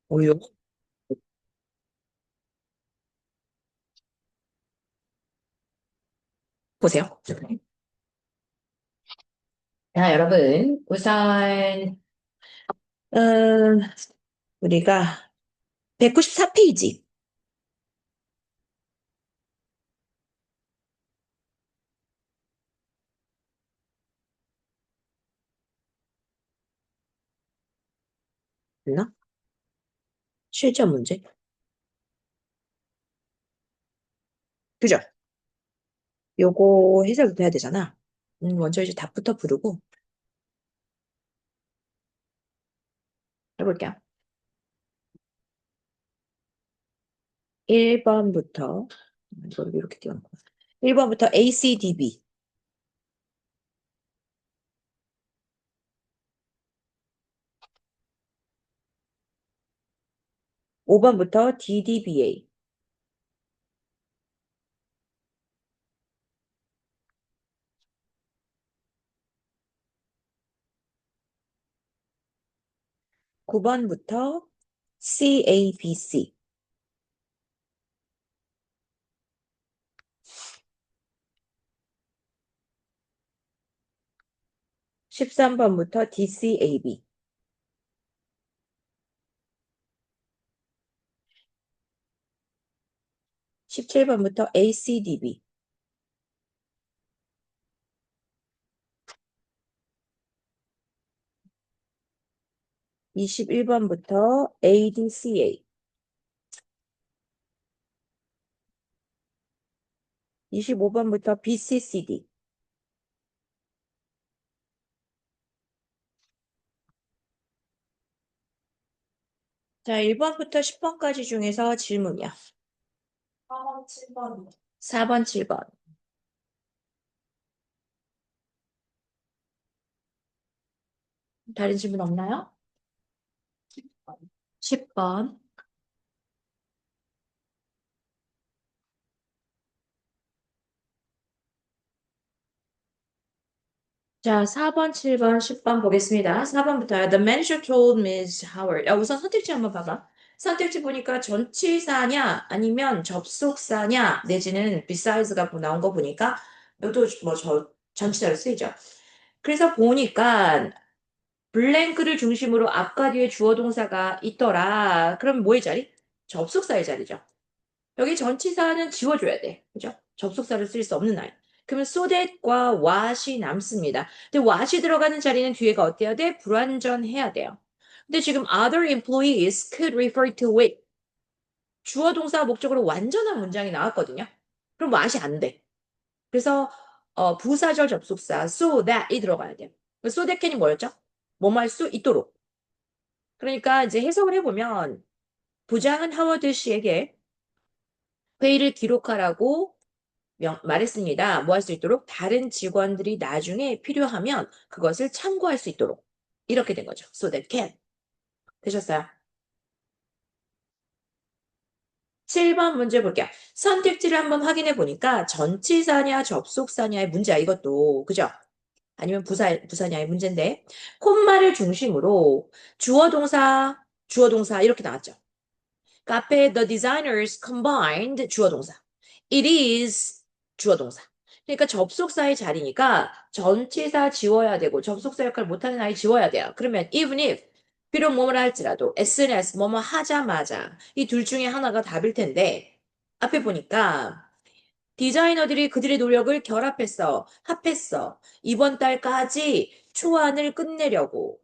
오요? 보세요. 자, 여러분, 우선, 우리가 194페이지, な실전 문제? 그죠? 요거 해석부터 해야 되잖아. 먼저 이제 답부터 부르고 해볼게요. 1번부터, 이걸 이렇게 띄워놓고. 1번부터 ACDB, 5번부터 DDBA, 9번부터 CABC, 13번부터 DCAB, 17번부터 ACDB, 21번부터 ADCA, 25번부터 BCCD, 1번부터 10번까지 중에서 질문이야. 4번, 7번. 4번, 7번. 다른 질문 없나요? 10번. 자, 4번, 7번, 10번 보겠습니다. 4번부터요. The manager told Miss Howard. 우선 선택지 한번 봐봐. 선택지 보니까 전치사냐, 아니면 접속사냐, 내지는 besides가 나온 거 보니까 이것도 전치사로 쓰이죠. 그래서 보니까 블랭크를 중심으로 앞과 뒤에 주어 동사가 있더라. 그럼 뭐의 자리? 접속사의 자리죠. 여기 전치사는 지워줘야 돼. 그죠? 접속사를 쓸 수 없는 날. 그러면 so that과 what이 남습니다. 근데 what이 들어가는 자리는 뒤에가 어때야 돼? 불완전해야 돼요. 근데 지금 other employees could refer to it. 주어 동사 목적으로 완전한 문장이 나왔거든요. 그럼 what이 안 돼. 그래서 부사절 접속사 so that이 들어가야 돼요. so that can이 뭐였죠? 뭐뭐 할 수 있도록. 그러니까 이제 해석을 해보면 부장은 하워드 씨에게 회의를 기록하라고 말했습니다. 뭐 할 수 있도록 다른 직원들이 나중에 필요하면 그것을 참고할 수 있도록 이렇게 된 거죠. So that can. 되셨어요? 7번 문제 볼게요. 선택지를 한번 확인해 보니까 전치사냐 접속사냐의 문제야 이것도. 그죠? 아니면 부사냐의 문제인데 콤마를 중심으로 주어 동사 이렇게 나왔죠. 카페 the designers combined 주어 동사. It is 주어 동사. 그러니까 접속사의 자리니까 전치사 지워야 되고 접속사 역할 못하는 아이 지워야 돼요. 그러면 even if 비록 뭐뭐라 할지라도 as soon as 뭐뭐 하자마자 이 둘 중에 하나가 답일 텐데 앞에 보니까 디자이너들이 그들의 노력을 결합했어. 합했어. 이번 달까지 초안을 끝내려고.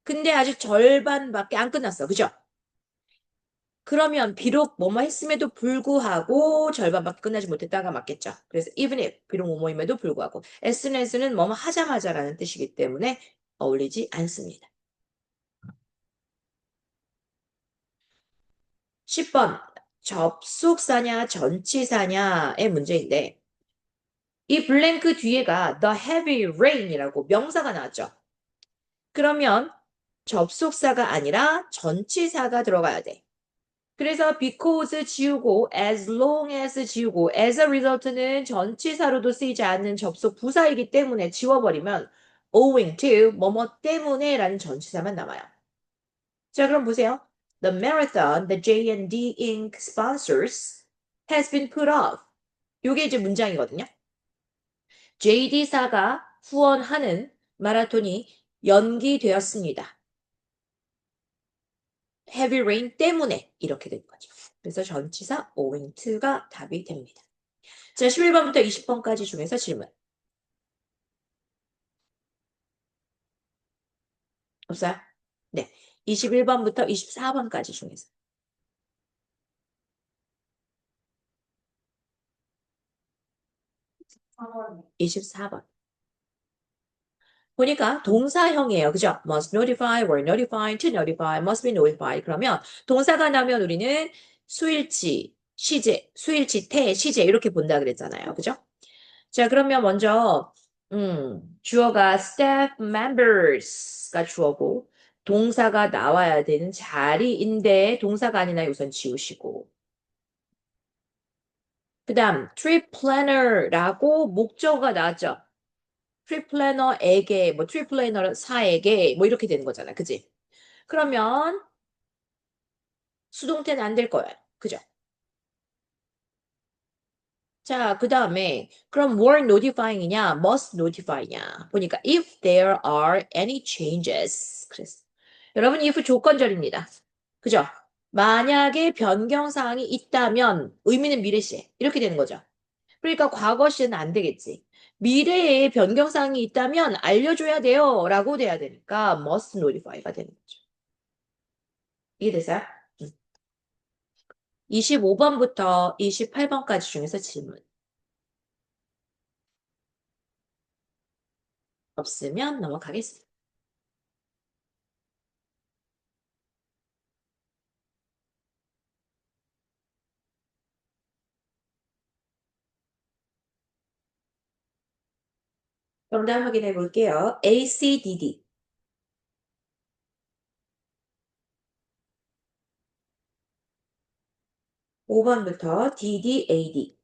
근데 아직 절반밖에 안 끝났어. 그죠? 그러면 비록 뭐뭐 했음에도 불구하고 절반밖에 끝나지 못했다가 맞겠죠. 그래서 even if 비록 뭐뭐임에도 불구하고 as soon as는 뭐뭐 하자마자라는 뜻이기 때문에 어울리지 않습니다. 10번 접속사냐 전치사냐의 문제인데 이 블랭크 뒤에가 the heavy rain이라고 명사가 나왔죠. 그러면 접속사가 아니라 전치사가 들어가야 돼. 그래서 because 지우고 as long as 지우고 as a result는 전치사로도 쓰이지 않는 접속 부사이기 때문에 지워버리면 owing to 뭐뭐 때문에 라는 전치사만 남아요. 자, 그럼 보세요. The marathon the J&D Inc. sponsors has been put off. 요게 이제 문장이거든요. JD사가 후원하는 마라톤이 연기되었습니다. Heavy rain 때문에 이렇게 된 거죠. 그래서 전치사 owing to가 답이 됩니다. 자, 11번부터 20번까지 중에서 질문. 없어요? 네. 21번부터 24번까지 중에서. 24번. 보니까 동사형이에요. 그죠? must notify, were notified, to notify, must be notified. 그러면 동사가 나면 우리는 수일치, 시제, 수일치, 태, 시제 이렇게 본다 그랬잖아요. 그죠? 자, 그러면 먼저 주어가 staff members가 주어고 동사가 나와야 되는 자리인데 동사가 아니나 우선 지우시고 그 다음 trip planner라고 목적어가 나왔죠. 트립 플래너에게 뭐 트립 플래너사에게 뭐 이렇게 되는 거잖아. 그지? 그러면 수동태는 안 될 거예요. 그죠? 자, 그 다음에 그럼 were notifying이냐, must notify냐 보니까 if there are any changes. 그래서 여러분 if 조건절입니다. 그죠? 만약에 변경사항이 있다면 의미는 미래시 이렇게 되는 거죠. 그러니까 과거 시는 안 되겠지. 미래에 변경사항이 있다면 알려줘야 돼요. 라고 돼야 되니까 must notify가 되는 거죠. 이해되세요? 25번부터 28번까지 중에서 질문. 없으면 넘어가겠습니다. 정답 확인해 볼게요. A, C, D, D. 5번부터 D, D, A, D.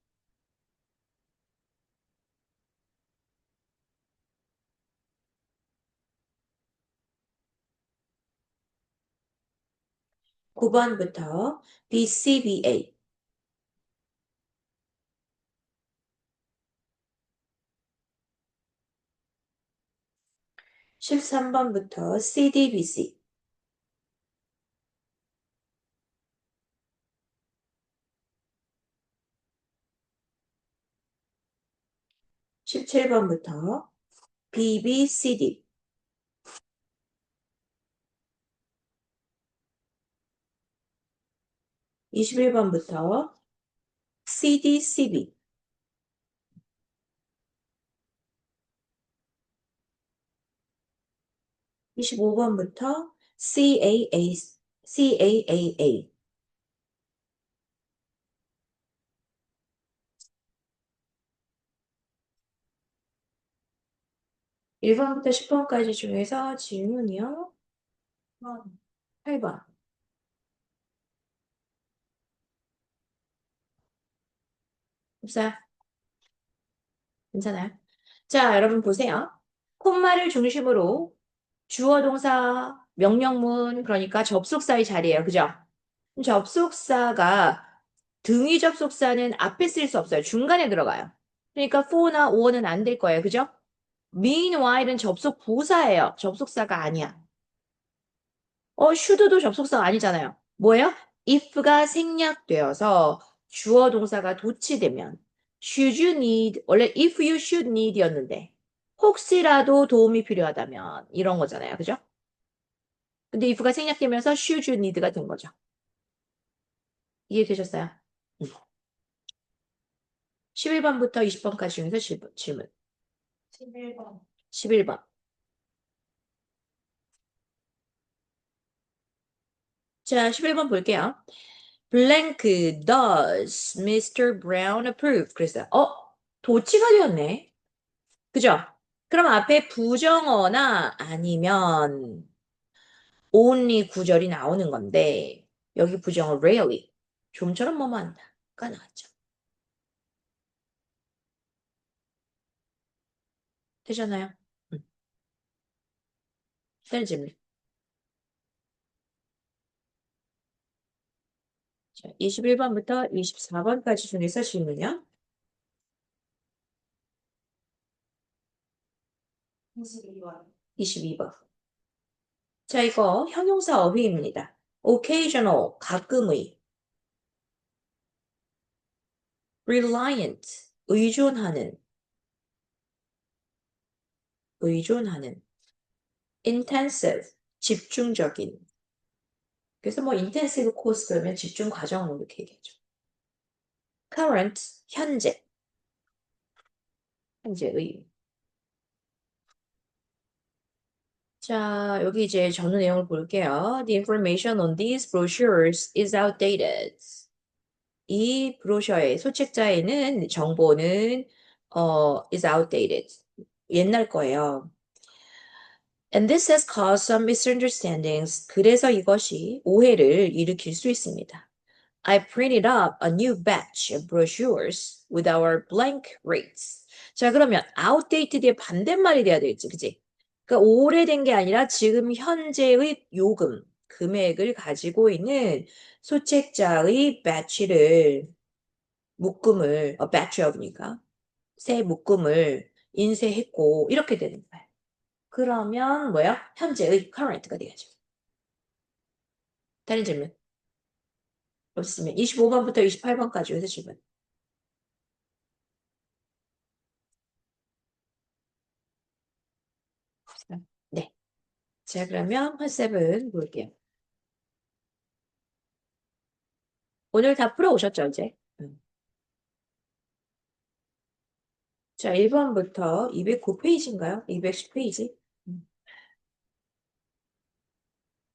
9번부터 B, C, B, A. 13번부터 C, D, B, C. 17번부터 B, B, C, D. 21번부터 C, D, C, B. 25번부터 CAA, CAAA. 1번부터 10번까지 중에서 질문이요. 8번. 없어요? 괜찮아요? 자, 여러분 보세요. 콤마를 중심으로 주어, 동사, 명령문, 그러니까 접속사의 자리예요. 그죠? 그럼 접속사가 등위 접속사는 앞에 쓸 수 없어요. 중간에 들어가요. 그러니까 for나 or는 안 될 거예요. 그죠? meanwhile은 접속 부사예요. 접속사가 아니야. should도 접속사가 아니잖아요. 뭐예요? if가 생략되어서 주어 동사가 도치되면 should you need 원래 if you should need였는데 혹시라도 도움이 필요하다면 이런 거잖아요. 그죠? 근데 if가 생략되면서 should you need가 된 거죠. 이해되셨어요? 음. 11번부터 20번까지 중에서 질문. 11번. 11번. 자, 11번 볼게요. blank does Mr. Brown approve? 그랬어요. 도치가 되었네. 그죠? 그럼 앞에 부정어나 아니면 only 구절이 나오는 건데 여기 부정어 rarely 좀처럼 뭐뭐 한다가 나왔죠. 되셨나요? 음. 다른 질문. 자, 21번부터 24번까지 중에서 질문이요. 22번. 자, 이거 형용사 어휘입니다. occasional, 가끔의, reliant, 의존하는, intensive, 집중적인. 그래서 뭐 intensive course 그러면 집중 과정을 이렇게 얘기하죠. current, 현재의. 자, 여기 이제 전후 내용을 볼게요. The information on these brochures is outdated. 이 브로셔의 소책자에는 정보는 is outdated. 옛날 거예요. And this has caused some misunderstandings. 그래서 이것이 오해를 일으킬 수 있습니다. I printed up a new batch of brochures with our blank rates. 자, 그러면 outdated의 반대말이 돼야 되겠지, 그지? 그러니까 오래된 게 아니라 지금 현재의 요금, 금액을 가지고 있는 소책자의 batch를, 묶음을, batch of니까, 새 묶음을 인쇄했고, 이렇게 되는 거예요. 그러면 뭐야? 현재의 current가 돼야죠. 다른 질문 없으면 25번부터 28번까지 여기서 질문. 네. 자, 그러면 컨셉은 볼게요. 오늘 다 풀어오셨죠, 이제? 자, 1번부터 209페이지인가요? 210페이지?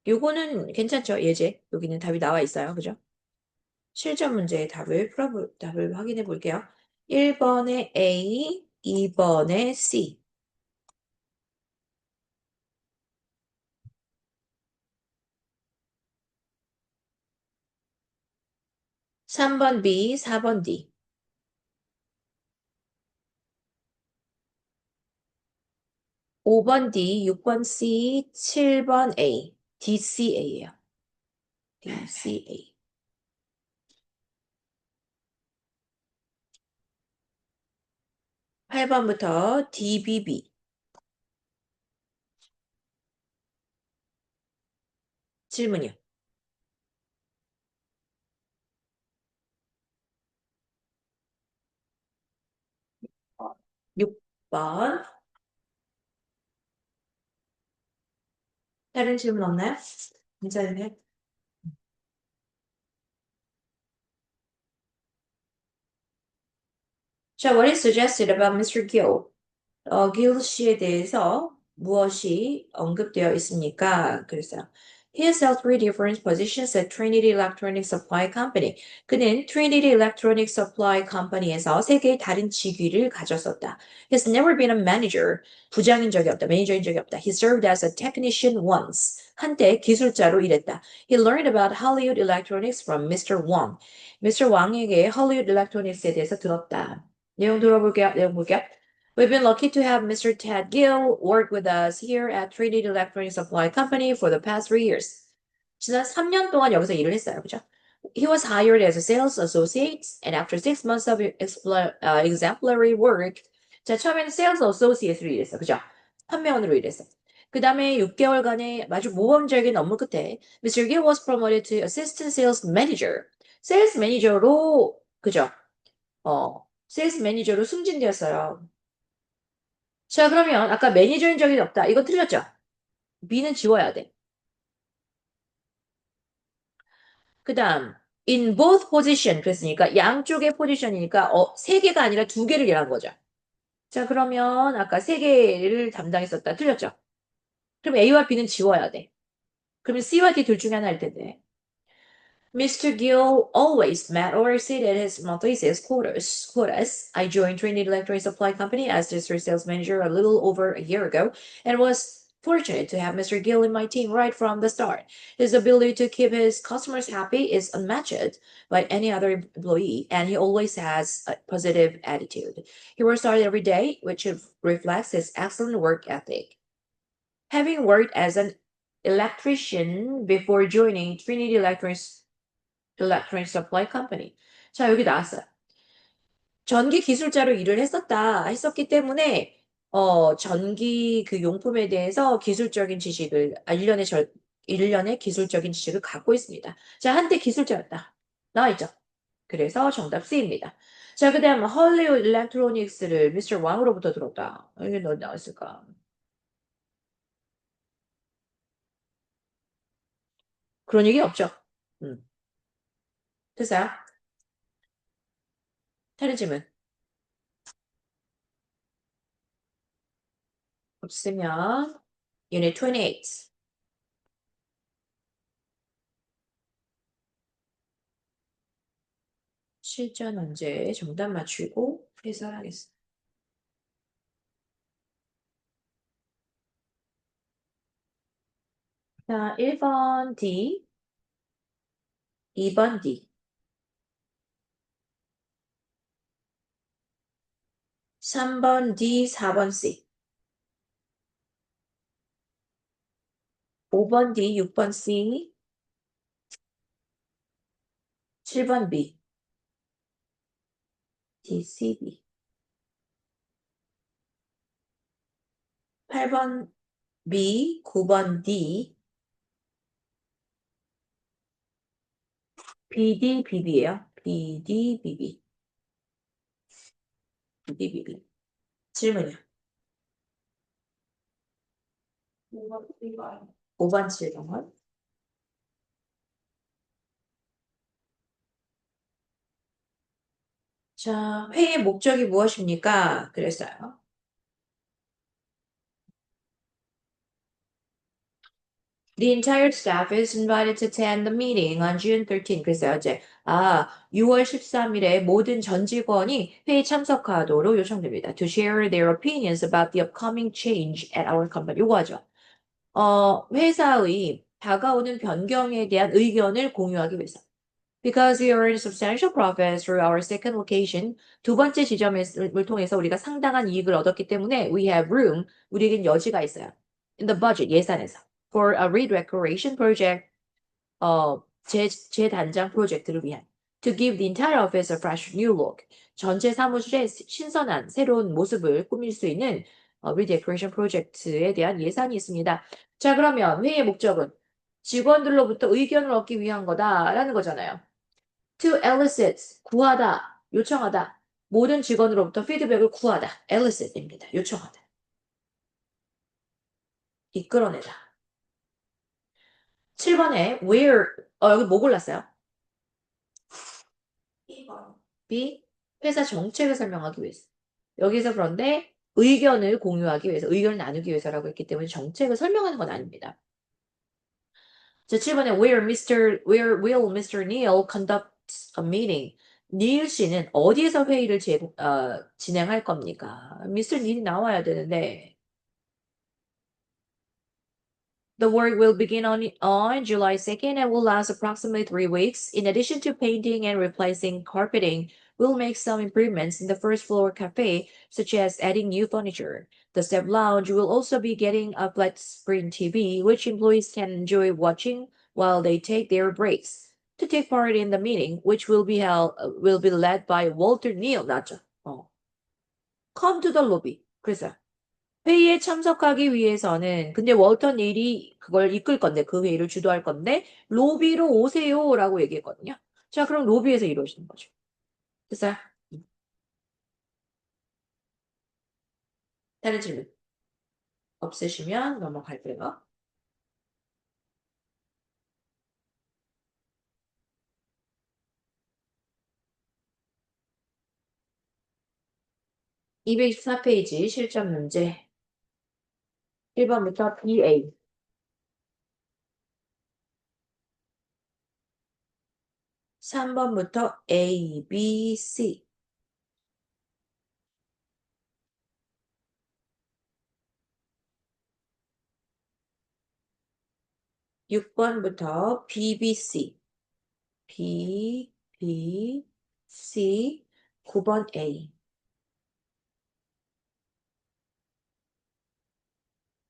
요거는 괜찮죠? 예제. 여기는 답이 나와 있어요. 그죠? 실전 문제의 답을 확인해 볼게요. 1번에 A, 2번에 C. 3번 B, 4번 D. 5번 D, 6번 C, 7번 A. DCA예요. DCA. 8번부터 DBB. 질문이요. 6번. 다른 질문 없나요? 괜찮으세요? 자, what is suggested about Mr. Gill? 길 씨에 대해서 무엇이 언급되어 있습니까? 그래서 He has held three different positions at Trinity Electronic Supply Company. 그는 Trinity Electronic Supply Company에서 세 개의 다른 직위를 가졌었다. He has never been a manager. 부장인 적이 없다. 매니저인 적이 없다. He served as a technician once. 한때 기술자로 일했다. He learned about Hollywood Electronics from Mr. Wang. Mr. Wang에게 Hollywood Electronics에 대해서 들었다. 내용 들어볼게요. 내용 볼게요. We've been lucky to have Mr. Ted Gill work with us here at Trinity Electronic Supply Company for the past 3 years. 지난 3년 동안 여기서 일을 했어요. 그죠? He was hired as a sales associate, and after 6 months of exemplary work, 자, 처음에는 sales associate로 일했어. 그죠? 판매원으로 일했어. 그 다음에 6개월간의 아주 모범적인 업무 끝에 Mr. Gill was promoted to assistant sales manager. 세일스 매니저로, 그죠? 세일스 매니저로 승진되었어요. 자, 그러면 아까 매니저인 적이 없다. 이거 틀렸죠? B는 지워야 돼. 그 다음, in both position 그랬으니까 양쪽의 포지션이니까 세 개가 아니라 두 개를 일한 거죠. 자, 그러면 아까 세 개를 담당했었다. 틀렸죠? 그럼 A와 B는 지워야 돼. 그러면 C와 D 둘 중에 하나일 텐데. Mr. Gill always met or exceeded his monthly sales quotas. I joined Trinity Electronic Supply Company as district sales manager a little over a year ago and was fortunate to have Mr. Gill in my team right from the start. His ability to keep his customers happy is unmatched by any other employee, and he always has a positive attitude. He works hard every day, which reflects his excellent work ethic. Having worked as an electrician before joining Trinity Electronics Electronic Supply Company. 자, 여기 나왔어요. 전기 기술자로 일을 했었기 때문에 전기 그 용품에 대해서 기술적인 지식을 일련의 기술적인 지식을 갖고 있습니다. 자, 한때 기술자였다. 나와 있죠? 그래서 정답 C입니다. 자, 그다음 헐리우드 일렉트로닉스를 미스터 왕으로부터 들었다. 이게 너 나왔을까? 그런 얘기 없죠? 음. 됐어요? 다른 질문 없으면 Unit 28. 실전 문제 정답 맞추고 해설하겠습니다. 자, 1번 D, 2번 D, 3번 D, 4번 C, 5번 D, 6번 C, 7번 B, D, C, B, 8번 B, 9번 D, BD, BB예요. BD, BB, BD, BB. 질문이요. 5번, 7번. 자, 회의의 목적이 무엇입니까? 그랬어요. The entire staff is invited to attend the meeting on June 13. 그래서 어제 6월 13일에 모든 전 직원이 회의 참석하도록 요청됩니다. To share their opinions about the upcoming change at our company. 요거죠. 회사의 다가오는 변경에 대한 의견을 공유하기 위해서. Because we are in substantial profit through our second location. 두 번째 지점을 통해서 우리가 상당한 이익을 얻었기 때문에 we have room. 우리에겐 여지가 있어요. In the budget, 예산에서. For a redecoration project, 재단장 프로젝트를 위한. To give the entire office a fresh new look. 전체 사무실에 신선한 새로운 모습을 꾸밀 수 있는 redecoration 프로젝트에 대한 예산이 있습니다. 자, 그러면 회의의 목적은 직원들로부터 의견을 얻기 위한 거다라는 거잖아요. To elicit, 구하다, 요청하다. 모든 직원으로부터 피드백을 구하다. elicit입니다. 요청하다. 이끌어내다. 7번에 where, 여기 뭐 골랐어요? B, 회사 정책을 설명하기 위해서. 여기서 그런데 의견을 공유하기 위해서, 의견을 나누기 위해서라고 했기 때문에 정책을 설명하는 건 아닙니다. 자, 7번에 where will Mr. Neil conduct a meeting? 닐 씨는 어디에서 회의를 진행할 겁니까? 미스터 닐이 나와야 되는데, the work will begin on July 2nd and will last approximately 3 weeks. In addition to painting and replacing carpeting, we'll make some improvements in the first floor cafe, such as adding new furniture. The staff lounge will also be getting a flat screen TV, which employees can enjoy watching while they take their breaks. To take part in the meeting, which will be led by Walter Neal. 나죠? Come to the lobby. 그래서 회의에 참석하기 위해서는 근데 월터 닐이 그걸 이끌 건데 그 회의를 주도할 건데 로비로 오세요라고 얘기했거든요. 자, 그럼 로비에서 이루어지는 거죠. 됐어요? 다른 질문 없으시면 넘어갈게요. 224페이지 실전 문제 1번부터 BA 3번부터 A, B, C 6번부터 B, B, C B, B, C 9번 A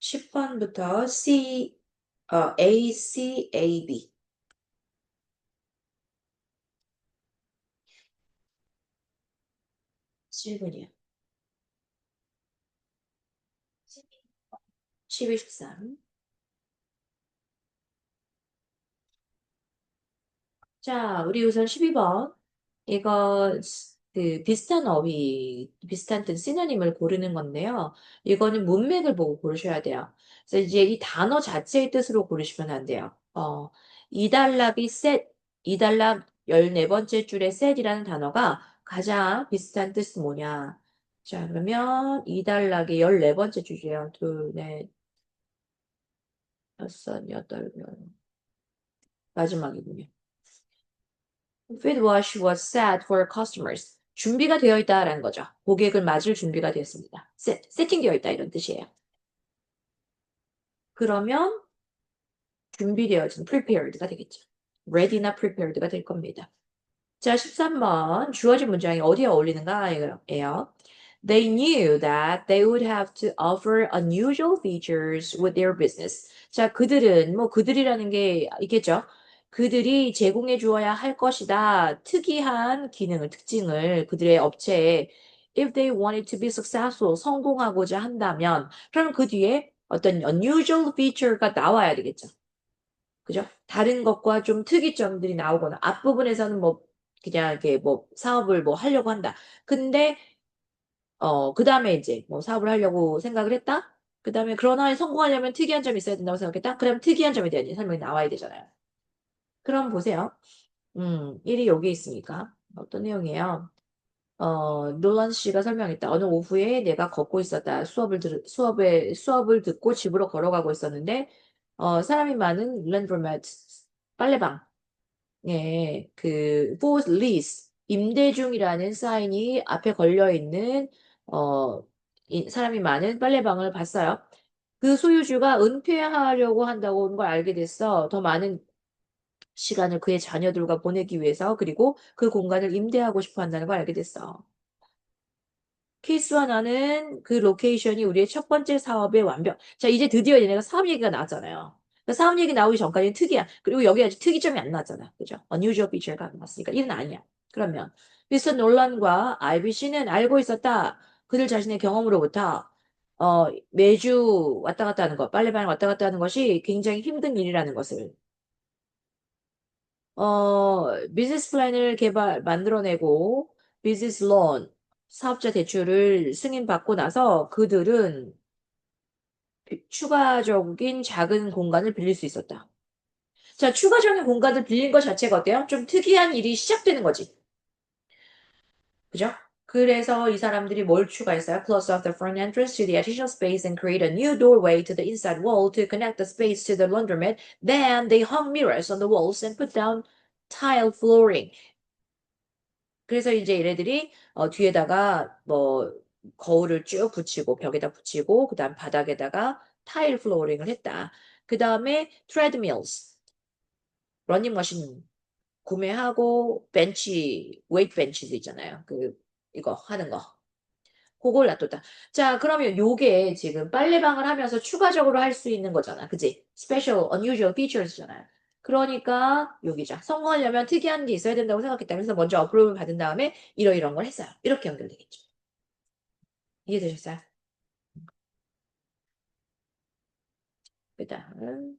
10번부터 A, C, A, B 7분이요. 12, 13. 자, 우리 우선 12번. 이거 비슷한 어휘, 비슷한 뜻 시노님을 고르는 건데요. 이거는 문맥을 보고 고르셔야 돼요. 그래서 이제 이 단어 자체의 뜻으로 고르시면 안 돼요. 이달락이 셋, 이달락 14번째 줄에 셋이라는 단어가 가장 비슷한 뜻이 뭐냐. 자, 그러면 이달락이 14번째 줄이에요. 둘, 넷, 여섯, 여덟, 열. 마지막이군요. Feedwash was set for customers. 준비가 되어 있다라는 거죠. 고객을 맞을 준비가 되었습니다. 세팅되어 있다 이런 뜻이에요. 그러면 준비되어진 prepared가 되겠죠. ready나 prepared가 될 겁니다. 자, 13번 주어진 문장이 어디에 어울리는가예요. They knew that they would have to offer unusual features with their business. 자, 그들은 뭐 그들이라는 게 있겠죠. 그들이 제공해 주어야 할 것이다. 특이한 기능을, 특징을 그들의 업체에 if they wanted to be successful, 성공하고자 한다면 그럼 그 뒤에 어떤 unusual feature가 나와야 되겠죠. 그죠? 다른 것과 좀 특이점들이 나오거나 앞부분에서는 뭐 그냥 이렇게 뭐 사업을 뭐 하려고 한다. 근데 그다음에 이제 뭐 사업을 하려고 생각을 했다. 그다음에 그러나 성공하려면 특이한 점이 있어야 된다고 생각했다. 그럼 특이한 점에 대한 설명이 나와야 되잖아요. 그럼 보세요. 1이 여기 있으니까 어떤 내용이에요? 놀란 씨가 설명했다. 어느 오후에 내가 걷고 있었다. 수업을 듣고 집으로 걸어가고 있었는데, 사람이 많은 랜드로매트, 빨래방, 예, for lease, 임대 중이라는 사인이 앞에 걸려 있는, 어, 사람이 많은 빨래방을 봤어요. 그 소유주가 은퇴하려고 한다고 하는 걸 알게 됐어. 더 많은 시간을 그의 자녀들과 보내기 위해서, 그리고 그 공간을 임대하고 싶어 한다는 걸 알게 됐어. 케이스와 나는 그 로케이션이 우리의 첫 번째 사업의 완벽. 자, 이제 드디어 얘네가 사업 얘기가 나왔잖아요. 그러니까 사업 얘기 나오기 전까지는 특이야. 그리고 여기 아직 특이점이 안 나왔잖아. 그죠? unusual feature가 안 나왔으니까 이는 아니야. 그러면 미스터 놀란과 IBC는 알고 있었다. 그들 자신의 경험으로부터 매주 왔다 갔다 하는 것, 빨래방에 왔다 갔다 하는 것이 굉장히 힘든 일이라는 것을 비즈니스 플랜을 만들어내고, 비즈니스 론, 사업자 대출을 승인받고 나서 그들은 추가적인 작은 공간을 빌릴 수 있었다. 자, 추가적인 공간을 빌린 것 자체가 어때요? 좀 특이한 일이 시작되는 거지. 그죠? 그래서 이 사람들이 뭘 추가했어요? Close off the front entrance to the additional space and create a new doorway to the inside wall to connect the space to the laundromat. Then they hung mirrors on the walls and put down tile flooring. 그래서 이제 얘네들이 뒤에다가 뭐 거울을 쭉 붙이고 벽에다 붙이고 그다음 바닥에다가 타일 플로어링을 했다. 그다음에 트레드밀스, 러닝머신 구매하고 벤치, 웨이트 벤치도 있잖아요. 이거 하는 거. 그걸 놔뒀다. 자, 그러면 요게 지금 빨래방을 하면서 추가적으로 할 수 있는 거잖아. 그지? Special, unusual features잖아요. 그러니까 여기죠. 성공하려면 특이한 게 있어야 된다고 생각했다. 그래서 먼저 어플로를 받은 다음에 이러이러한 걸 했어요. 이렇게 연결되겠죠. 이해되셨어요? 그 다음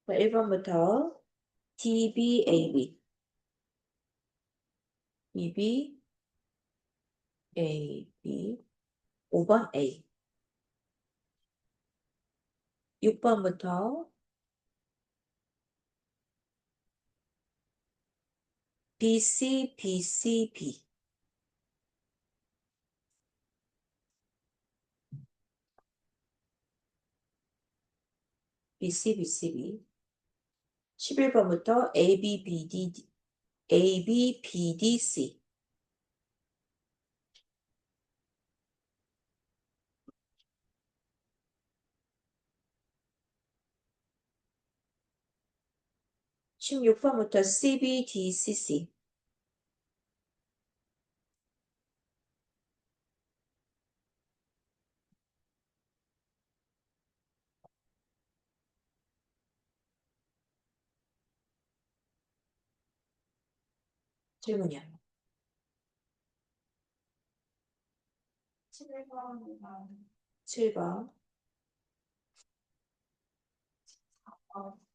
1번부터 DBAB, EB, AB, 5번 A, 6번부터 BC, BCB, BC, BCB, 11번부터 ABBDC, 16번부터 CBDCC, 질문이야. 7번. 7번.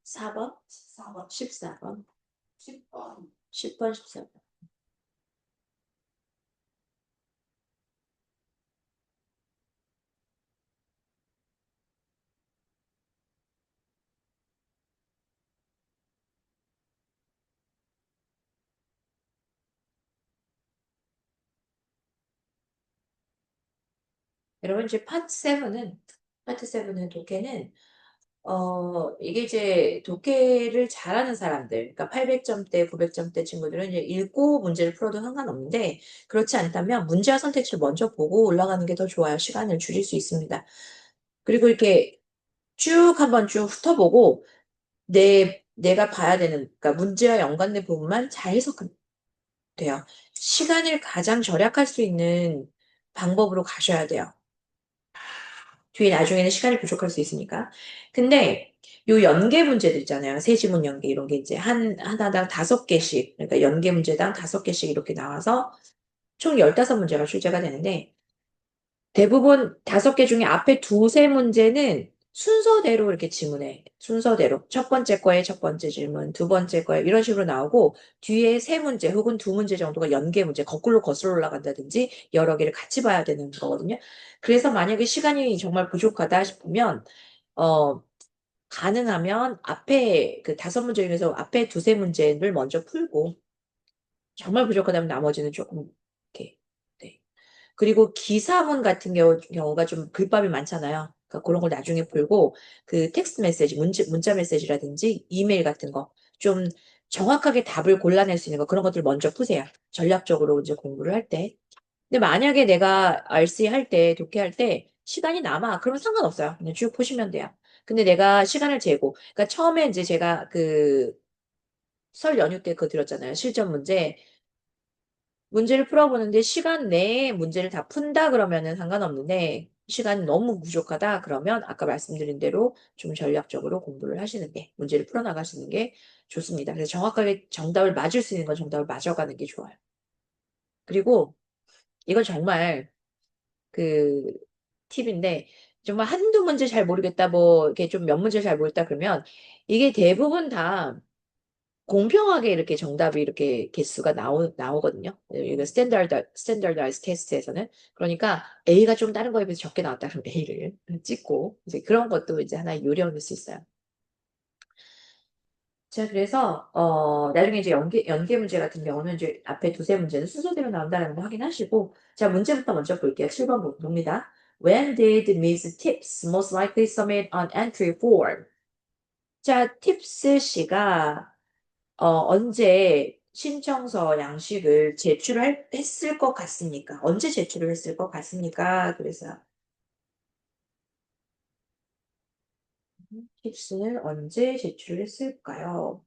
4번? 14번. 14번. 10번. 10번, 14번. 여러분, 이제 파트 7은 독해는, 이게 이제 독해를 잘하는 사람들, 그러니까 800점대, 900점대 친구들은 이제 읽고 문제를 풀어도 상관없는데, 그렇지 않다면 문제와 선택지를 먼저 보고 올라가는 게 더 좋아요. 시간을 줄일 수 있습니다. 그리고 이렇게 쭉 한번 쭉 훑어보고, 내가 봐야 되는, 그러니까 문제와 연관된 부분만 잘 해석하면 돼요. 시간을 가장 절약할 수 있는 방법으로 가셔야 돼요. 뒤에 나중에는 시간이 부족할 수 있으니까. 근데 요 연계 문제들 있잖아요. 세 지문 연계 이런 게 이제 하나당 5개씩, 그러니까 연계 문제당 5개씩 이렇게 나와서 총 15문제가 출제가 되는데 대부분 5개 중에 앞에 두세 문제는 순서대로 이렇게 지문해. 순서대로. 첫 번째 거에 첫 번째 질문, 두 번째 거에 이런 식으로 나오고 뒤에 세 문제 혹은 두 문제 정도가 연계 문제, 거꾸로 거슬러 올라간다든지 여러 개를 같이 봐야 되는 거거든요. 그래서 만약에 시간이 정말 부족하다 싶으면 어, 가능하면 앞에 그 5문제 중에서 앞에 두세 문제를 먼저 풀고 정말 부족하다면 나머지는 조금 이렇게 네. 그리고 기사문 같은 경우가 좀 글밥이 많잖아요. 그러니까 그런 걸 나중에 풀고 그 텍스트 메시지, 문자 메시지라든지 이메일 같은 거 좀 정확하게 답을 골라낼 수 있는 거 그런 것들 먼저 푸세요. 전략적으로 이제 공부를 할 때. 근데 만약에 내가 RC 할 때, 독해할 때 시간이 남아. 그러면 상관없어요. 그냥 쭉 푸시면 돼요. 근데 내가 시간을 재고, 그러니까 처음에 이제 제가 그 설 연휴 때 그거 드렸잖아요. 실전 문제. 문제를 풀어보는데 시간 내에 문제를 다 푼다 그러면은 상관없는데 시간이 너무 부족하다 그러면 아까 말씀드린 대로 좀 전략적으로 공부를 하시는 게 문제를 풀어나가시는 게 좋습니다. 그래서 정확하게 정답을 맞을 수 있는 건 정답을 맞아가는 게 좋아요. 그리고 이건 정말 그 팁인데 정말 한두 문제 잘 모르겠다 뭐 이렇게 좀 몇 문제 잘 모르겠다 그러면 이게 대부분 다 공평하게 이렇게 정답이 이렇게 개수가 나오거든요. 이거 스탠다드라이즈 테스트에서는. 그러니까 A가 좀 다른 거에 비해서 적게 나왔다 그러면 A를 찍고, 이제 그런 것도 이제 하나의 요령일 수 있어요. 자, 그래서, 나중에 이제 연계 문제 같은 경우는 이제 앞에 두세 문제는 순서대로 나온다는 거 확인하시고, 자, 문제부터 먼저 볼게요. 7번 봅니다. When did Ms. Tips most likely submit an entry form? 자, 팁스 씨가 언제 신청서 양식을 했을 것 같습니까? 언제 제출을 했을 것 같습니까? 그래서 팁스는 언제 제출을 했을까요?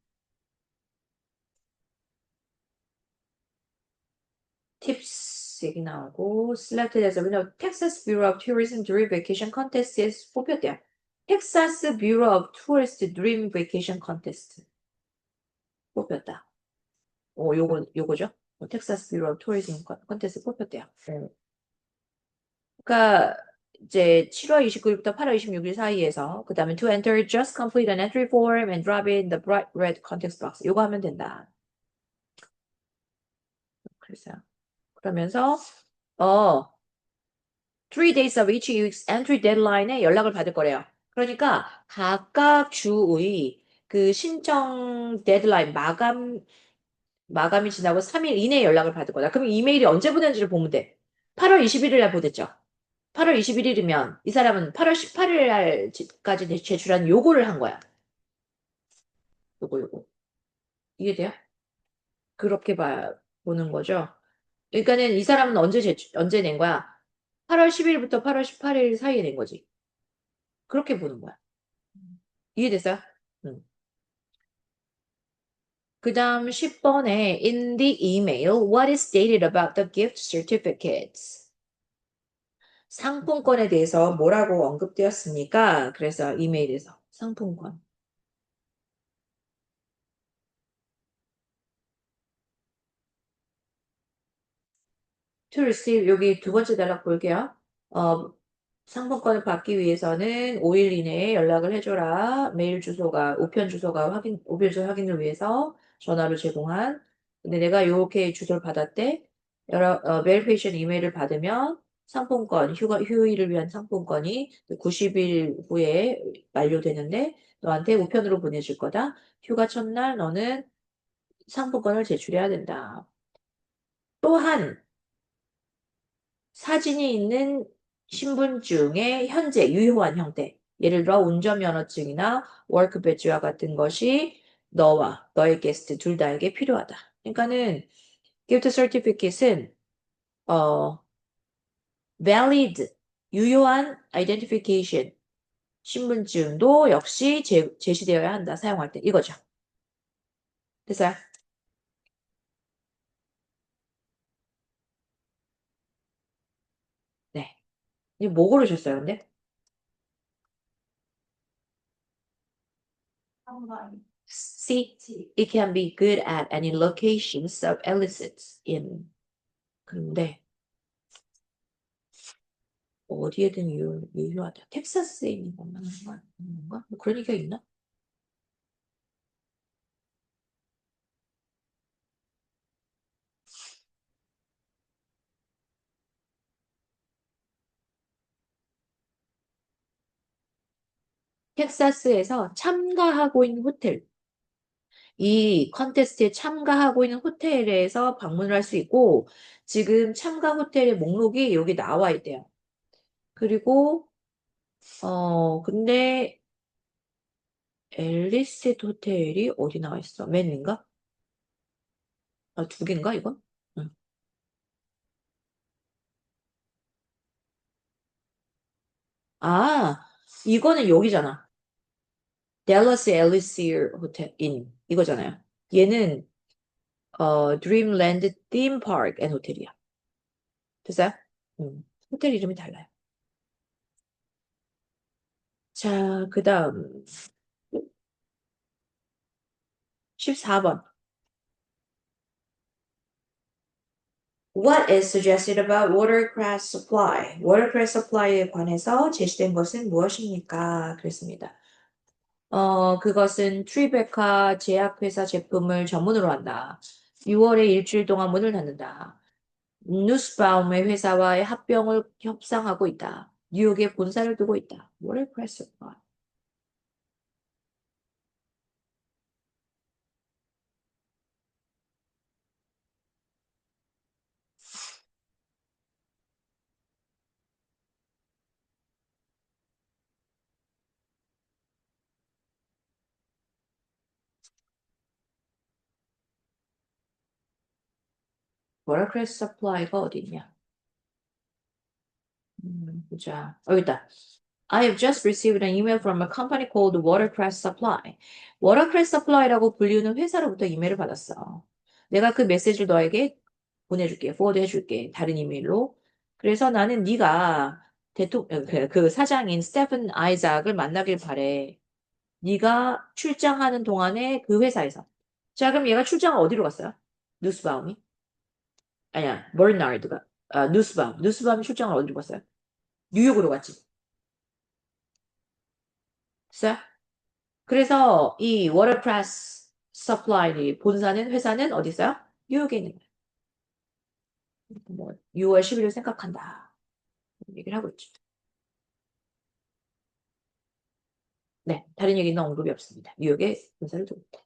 팁스 얘기 나오고 selected as a winner of Texas Bureau of Tourism Dream Vacation Contest에 뽑혔대요. 텍사스 Bureau of Tourist Dream Vacation Contest 뽑혔다. 요거죠? 텍사스 Bureau of Tourism Contest 뽑혔대요. 네. 그러니까 이제 7월 29일부터 8월 26일 사이에서 그 다음에 to enter just complete an entry form and drop it in the bright red context box 요거 하면 된다. 그래서 그러면서 어 3 days of each week's entry deadline에 연락을 받을 거래요. 그러니까 각각 주의 그 신청 데드라인 마감이 지나고 3일 이내에 연락을 받을 거다. 그럼 이메일이 언제 보낸지를 보면 돼. 8월 21일 날 보냈죠. 8월 21일이면 이 사람은 8월 18일 날까지 제출한 요거를 한 거야. 요거. 이해돼요? 그렇게 보는 거죠. 그러니까는 이 사람은 언제 낸 거야? 8월 10일부터 8월 18일 사이에 낸 거지. 그렇게 보는 거야. 이해됐어요? 응. 그 다음 10번에 In the email, what is stated about the gift certificates? 상품권에 대해서 뭐라고 언급되었습니까? 그래서 이메일에서 상품권. to receive 여기 두 번째 단락 볼게요. 상품권을 받기 위해서는 5일 이내에 연락을 해줘라. 메일 주소가 우편 주소 확인을 위해서 전화로 제공한. 근데 내가 이렇게 주소를 받았대. 베리피케이션 이메일을 받으면 상품권, 휴일을 위한 상품권이 90일 후에 만료되는데 너한테 우편으로 보내줄 거다. 휴가 첫날 너는 상품권을 제출해야 된다. 또한 사진이 있는 신분증의 현재 유효한 형태. 예를 들어 운전면허증이나 워크 배지와 같은 것이 너와 너의 게스트 둘 다에게 필요하다. 그러니까는 gift certificate은 어 valid 유효한 identification 신분증도 역시 제시되어야 한다. 사용할 때 이거죠. 됐어요? 네. 이제 뭐 고르셨어요, 근데? C. It can be good at any location so elicits in. 근데 어디에든 유효하다. 텍사스에 있는 것만 하는 건가? 뭐 그런 얘기가 있나? 텍사스에서 참가하고 있는 호텔, 이 컨테스트에 참가하고 있는 호텔에서 방문을 할 수 있고, 지금 참가 호텔의 목록이 여기 나와 있대요. 그리고, 근데 앨리스 호텔이 어디 나와 있어? 맨인가? 아, 두 개인가, 이건? 응. 아, 이거는 여기잖아. 댈러스 앨리스 호텔 인 이거잖아요. 얘는 드림랜드 팀 파크 앤 호텔이야. 됐어요? 호텔 이름이 달라요. 자, 그 다음 14번. What is suggested about watercraft supply? watercraft supply에 관해서 제시된 것은 무엇입니까? 그랬습니다. 그것은 트리베카 제약회사 제품을 전문으로 한다. 6월에 일주일 동안 문을 닫는다. 누스바움의 회사와의 합병을 협상하고 있다. 뉴욕에 본사를 두고 있다. watercraft supply. watercraft supply가 어디 있냐? 보자. 여기 있다. I have just received an email from a company called Watercraft Supply. Watercraft Supply라고 불리우는 회사로부터 이메일을 받았어. 내가 그 메시지를 너에게 보내줄게, forward 해줄게, 다른 이메일로. 그래서 나는 네가 그 사장인 스테픈 아이작을 만나길 바래. 네가 출장하는 동안에 그 회사에서. 자, 그럼 얘가 출장을 어디로 갔어요? 누스바움이? 아니야, 버나드가. 누스바움. 누스바움이 출장을 어디로 갔어요? 뉴욕으로 갔지. 됐어요? 그래서 이 워터프레스 서플라이 본사는 회사는 어디 있어요? 뉴욕에 있는 거예요. 뭐 6월 11일 생각한다. 얘기를 하고 있죠. 네, 다른 얘기는 언급이 없습니다. 뉴욕에 본사를 두고 있다.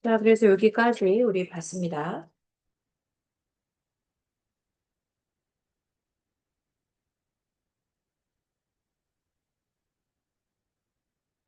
자, 그래서 여기까지 우리 봤습니다.